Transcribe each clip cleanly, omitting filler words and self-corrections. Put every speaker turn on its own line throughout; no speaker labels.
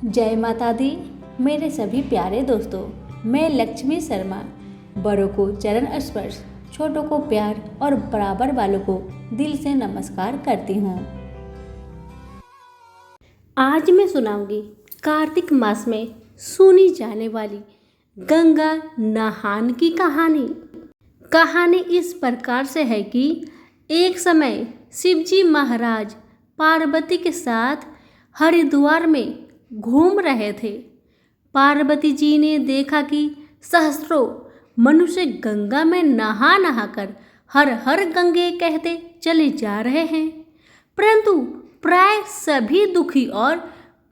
जय माता दी। मेरे सभी प्यारे दोस्तों, मैं लक्ष्मी शर्मा बड़ों को चरण स्पर्श, छोटों को प्यार और बराबर वालों को दिल से नमस्कार करती हूँ। आज मैं सुनाऊंगी कार्तिक मास में सुनी जाने वाली गंगा नहान की कहानी। कहानी इस प्रकार से है कि एक समय शिवजी महाराज पार्वती के साथ हरिद्वार में घूम रहे थे। पार्वती जी ने देखा कि सहस्त्रों मनुष्य गंगा में नहा नहाकर हर हर गंगे कहते चले जा रहे हैं, परंतु प्राय सभी दुखी और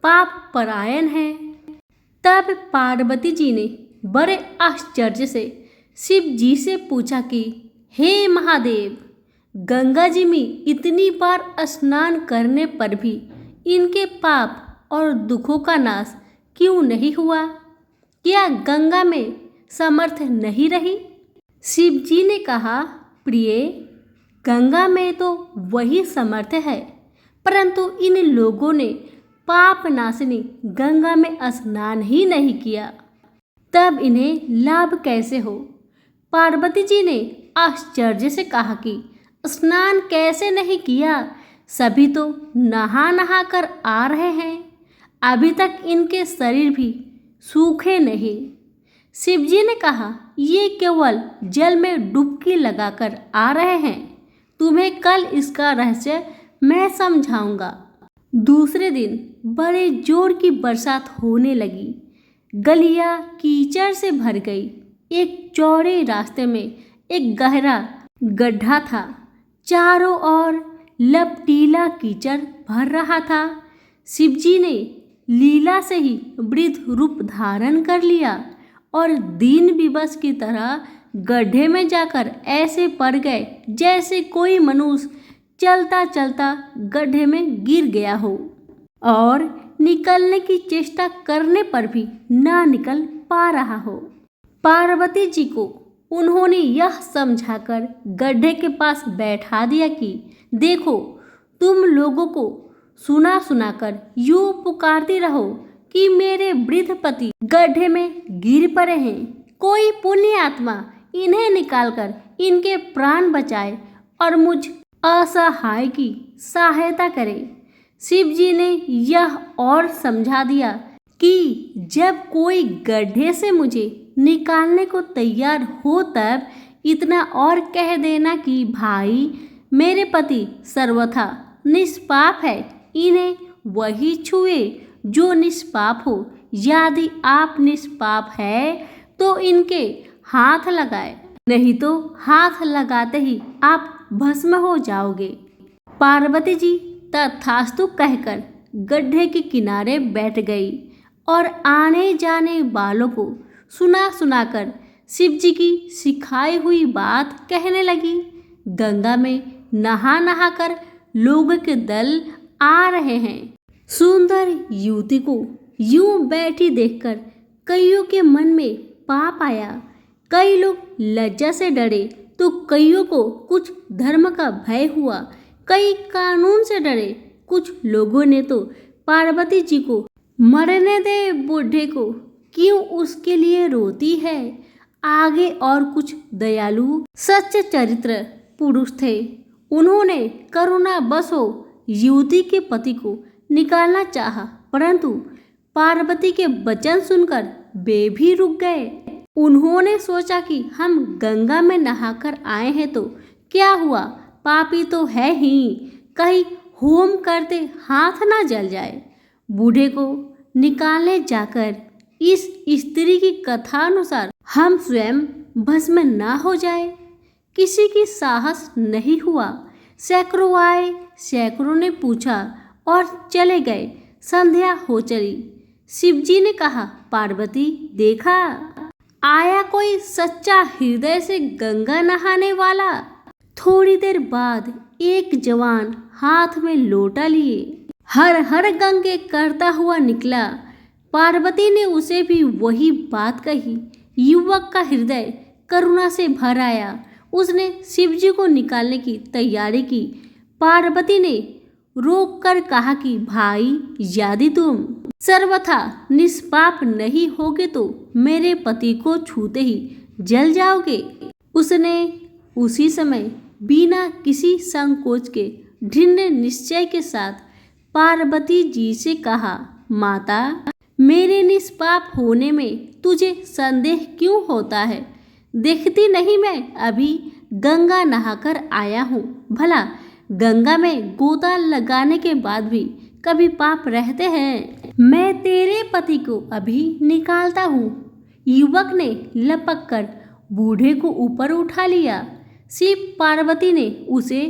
पाप परायण हैं। तब पार्वती जी ने बड़े आश्चर्य से शिव जी से पूछा कि हे महादेव, गंगा जी में इतनी बार स्नान करने पर भी इनके पाप और दुखों का नाश क्यों नहीं हुआ? क्या गंगा में समर्थ नहीं रही? शिव जी ने कहा, प्रिय, गंगा में तो वही समर्थ है, परंतु इन लोगों ने पाप नाशिनी गंगा में स्नान ही नहीं किया, तब इन्हें लाभ कैसे हो? पार्वती जी ने आश्चर्य से कहा कि स्नान कैसे नहीं किया? सभी तो नहा नहा कर आ रहे हैं, अभी तक इनके शरीर भी सूखे नहीं। शिवजी ने कहा, ये केवल जल में डुबकी लगाकर आ रहे हैं, तुम्हें कल इसका रहस्य मैं समझाऊंगा। दूसरे दिन बड़े जोर की बरसात होने लगी। गलियां कीचड़ से भर गई। एक चौड़े रास्ते में एक गहरा गड्ढा था। चारों ओर लपटीला कीचड़ भर रहा था। शिवजी ने लीला से ही वृद्ध रूप धारण कर लिया और दीन विवश की तरह गड्ढे में जाकर ऐसे पड़ गए जैसे कोई मनुष्य चलता चलता गड्ढे में गिर गया हो और निकलने की चेष्टा करने पर भी ना निकल पा रहा हो। पार्वती जी को उन्होंने यह समझाकर गड्ढे के पास बैठा दिया कि देखो, तुम लोगों को सुना सुनाकर यूं पुकारती रहो कि मेरे वृद्ध पति गड्ढे में गिर पड़े हैं, कोई पुण्य आत्मा इन्हें निकालकर इनके प्राण बचाए और मुझ असहाय की सहायता करे। शिव जी ने यह और समझा दिया कि जब कोई गड्ढे से मुझे निकालने को तैयार हो तब इतना और कह देना कि भाई, मेरे पति सर्वथा निष्पाप है, इन्हें वही छुए जो निष्पाप हो। यदि आप निष्पाप है तो इनके हाथ लगाए, नहीं तो हाथ लगाते ही आप भस्म हो जाओगे। पार्वती जी तथास्तु कहकर गड्ढे के किनारे बैठ गई और आने जाने वालों को सुना सुनाकर शिव जी की सिखाई हुई बात कहने लगी। गंगा में नहा नहा कर लोगों के दल आ रहे हैं। सुंदर युवती को यूं बैठी देखकर कईयों के मन में पाप आया। कई लोग लज्जा से डरे तो कईयों को कुछ धर्म का भय हुआ, कई कानून से डरे। कुछ लोगों ने तो पार्वती जी को मरने दे बूढ़े को, क्यों उसके लिए रोती है। आगे और कुछ दयालु सच्चे चरित्र पुरुष थे। उन्होंने करुणा बसो युवती के पति को निकालना चाहा, परंतु पार्वती के वचन सुनकर वे भी रुक गए। उन्होंने सोचा कि हम गंगा में नहाकर आए हैं तो क्या हुआ, पापी तो है ही, कहीं होम करते हाथ ना जल जाए। बूढ़े को निकालने जाकर इस स्त्री की कथा अनुसार हम स्वयं भस्म ना हो जाए। किसी की साहस नहीं हुआ। सैकड़ों आए, सैकड़ों ने पूछा और चले गए। संध्या हो चली। शिवजी ने कहा, पार्वती, देखा आया कोई सच्चा हृदय से गंगा नहाने वाला। थोड़ी देर बाद एक जवान हाथ में लोटा लिए हर हर गंगे करता हुआ निकला। पार्वती ने उसे भी वही बात कही। युवक का हृदय करुणा से भर आया। उसने शिवजी को निकालने की तैयारी की। पार्वती ने रोक कर कहा कि भाई, यदि तुम सर्वथा निष्पाप नहीं होगे तो मेरे पति को छूते ही जल जाओगे। उसने उसी समय बिना किसी संकोच के दृढ़ निश्चय के साथ पार्वती जी से कहा, माता, मेरे निष्पाप होने में तुझे संदेह क्यों होता है? देखती नहीं मैं अभी गंगा नहाकर आया हूँ। भला गंगा में गोता लगाने के बाद भी कभी पाप रहते हैं? मैं तेरे पति को अभी निकालता हूँ। युवक ने लपक कर बूढ़े को ऊपर उठा लिया। शिव पार्वती ने उसे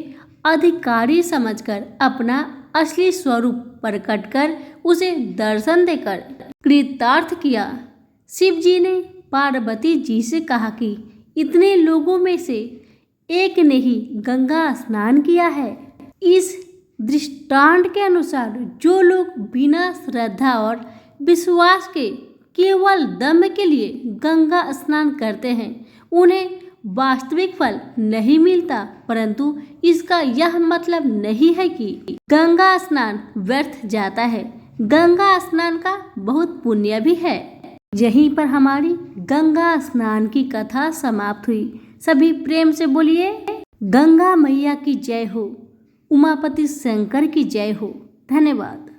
अधिकारी समझकर अपना असली स्वरूप प्रकट कर उसे दर्शन देकर कृतार्थ किया। शिव जी ने पार्वती जी से कहा कि इतने लोगों में से एक ने ही गंगा स्नान किया है। इस दृष्टांत के अनुसार जो लोग बिना श्रद्धा और विश्वास के केवल दम के लिए गंगा स्नान करते हैं उन्हें वास्तविक फल नहीं मिलता, परंतु इसका यह मतलब नहीं है कि गंगा स्नान व्यर्थ जाता है। गंगा स्नान का बहुत पुण्य भी है। यहीं पर हमारी गंगा स्नान की कथा समाप्त हुई। सभी प्रेम से बोलिए गंगा मैया की जय हो, उमापति शंकर की जय हो। धन्यवाद।